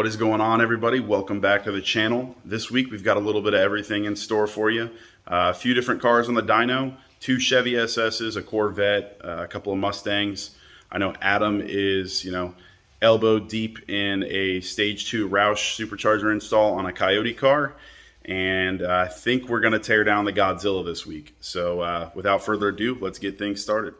What is going on, everybody? Welcome back to the channel. This week we've got a little bit of everything in store for you. A few different cars on the dyno, 2 Chevy SS's, a Corvette, a couple of Mustangs. I know Adam is, elbow deep in a stage 2 Roush supercharger install on a Coyote car. And I think we're going to tear down the Godzilla this week. So without further ado, let's get things started.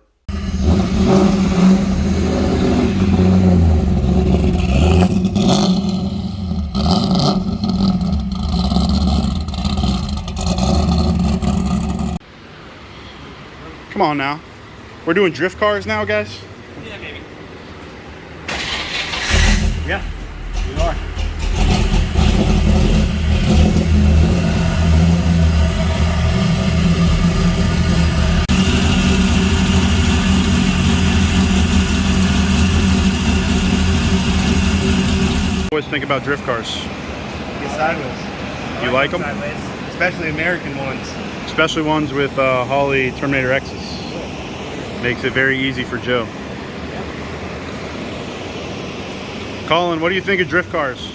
Come on now. We're doing drift cars now, guys? Yeah, maybe. Yeah, we are. Always think about drift cars. Get sideways. You like them? Sideways, especially American ones. Especially ones with Holley Terminator X's. Makes it very easy for Joe. Colin, what do you think of drift cars?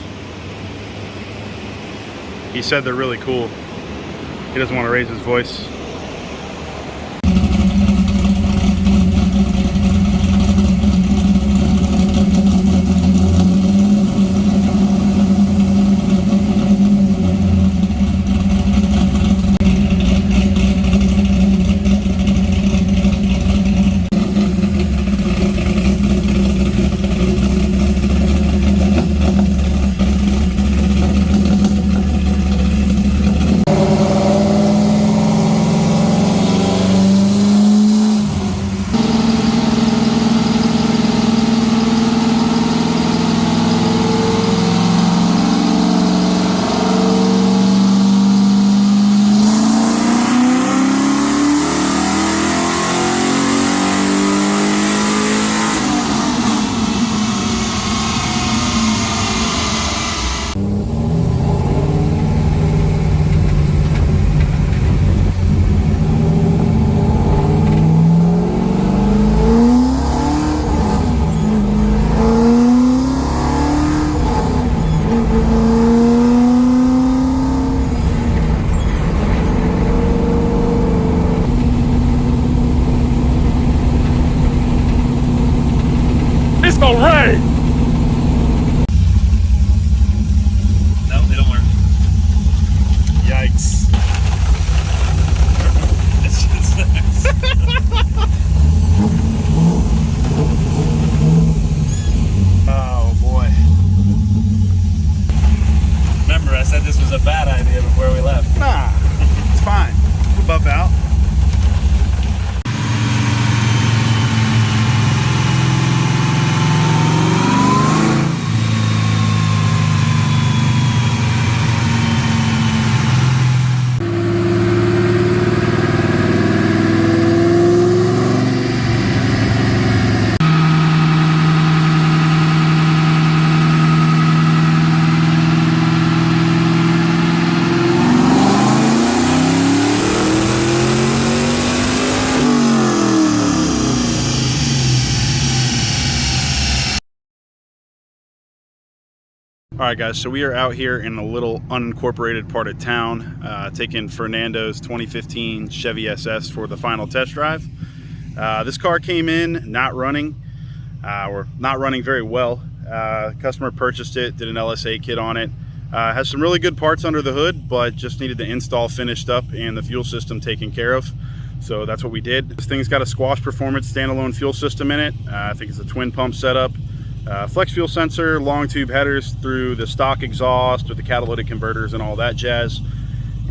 He said they're really cool. He doesn't want to raise his voice. Ray! No, they don't work. Yikes. This shit sucks. Oh boy. Remember, I said this was a bad idea before we left. Nah, it's fine. We'll buff out. All right, guys, so we are out here in a little unincorporated part of town, taking Fernando's 2015 Chevy SS for the final test drive. This car came in not running, or not running very well. Customer purchased it, did an LSA kit on it. Has some really good parts under the hood, but just needed the install finished up and the fuel system taken care of. So that's what we did. This thing's got a Squash Performance standalone fuel system in it. I think it's a twin pump setup. Flex fuel sensor, long tube headers through the stock exhaust with the catalytic converters and all that jazz.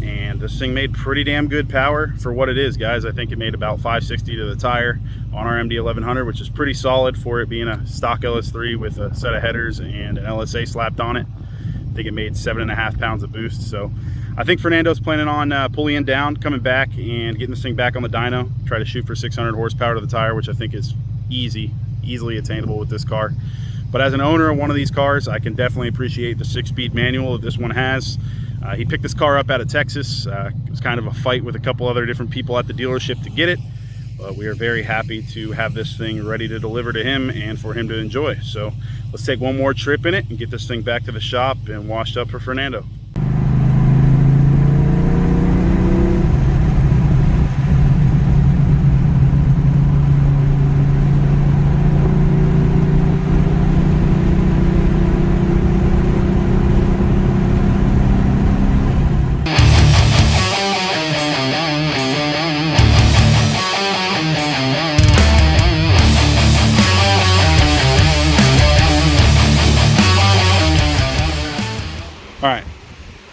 And this thing made pretty damn good power for what it is, guys. I think it made about 560 to the tire on our MD 1100, which is pretty solid for it being a stock LS3 with a set of headers and an LSA slapped on it. I think it made 7.5 pounds of boost. So I think Fernando's planning on pulling it down, coming back and getting this thing back on the dyno, try to shoot for 600 horsepower to the tire, which I think is easily attainable with this car. But as an owner of one of these cars, I can definitely appreciate the 6-speed manual that this one has. He picked this car up out of Texas. It was kind of a fight with a couple other different people at the dealership to get it. but we are very happy to have this thing ready to deliver to him and for him to enjoy. So let's take one more trip in it and get this thing back to the shop and washed up for Fernando. All right,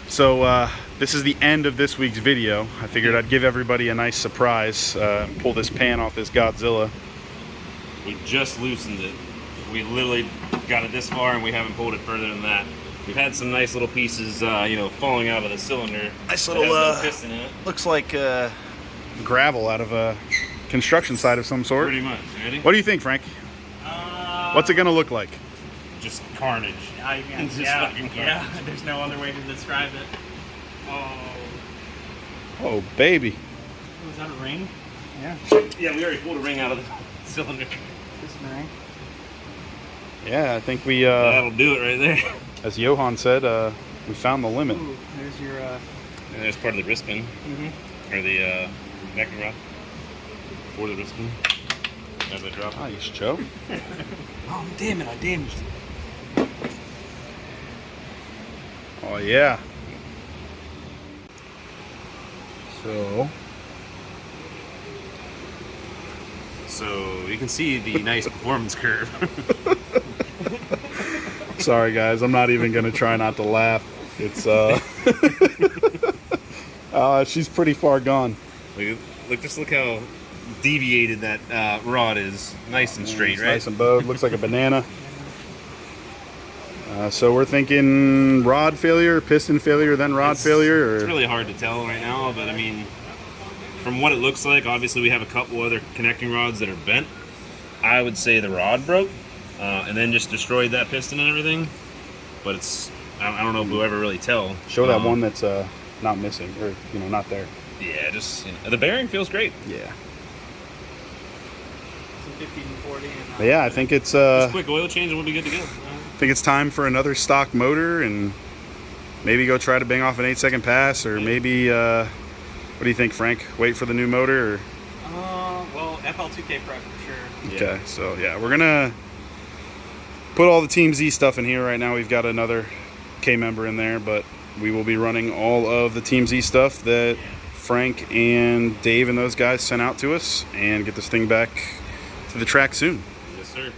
so this is the end of this week's video. I figured I'd give everybody a nice surprise, pull this pan off this Godzilla. We just loosened it. We literally got it this far and we haven't pulled it further than that. We've had some nice little pieces, you know, falling out of the cylinder. Nice little, no piston in it. Looks like gravel out of a construction site of some sort. Pretty much. Ready? What do you think, Frank? What's it gonna look like? Just carnage. Just fucking carnage. yeah, there's no other way to describe it. Oh. Oh, baby. Was that a ring? Yeah. Yeah, we already pulled a ring out of the cylinder. This ring. Yeah, I think we, That'll do it right there. as Johan said, we found the limit. Ooh, there's your, And there's part of the wrist pin. Or the backing rod. For the wrist pin. As I drop it. Nice, Joe. Oh, damn it, I damaged it. Oh, yeah. So you can see the nice performance curve. sorry guys, I'm not even gonna try not to laugh. It's she's pretty far gone. Just look how deviated that rod is. Nice and straight, It's right? nice and bowed. Looks like a banana. So we're thinking rod failure, piston failure, then rod failure, or It's really hard to tell right now, but I mean, from what it looks like, obviously we have a couple other connecting rods that are bent. I would say the rod broke, and then just destroyed that piston and everything. But it's, I don't know if we'll ever really tell. show that one that's not missing, or not there. Yeah, just the bearing feels great. Yeah. Some 50 and 40. And, But yeah, I think it's Just quick oil change and we'll be good to go. I think it's time for another stock motor, and maybe go try to bang off an 8-second pass, or maybe what do you think, Frank? Wait for the new motor, or well, FL2K prep for sure. okay, so yeah, we're gonna put all the Team Z stuff in here right now. We've got another K member in there, but we will be running all of the Team Z stuff that Frank and Dave and those guys sent out to us, and get this thing back to the track soon. Yes, sir.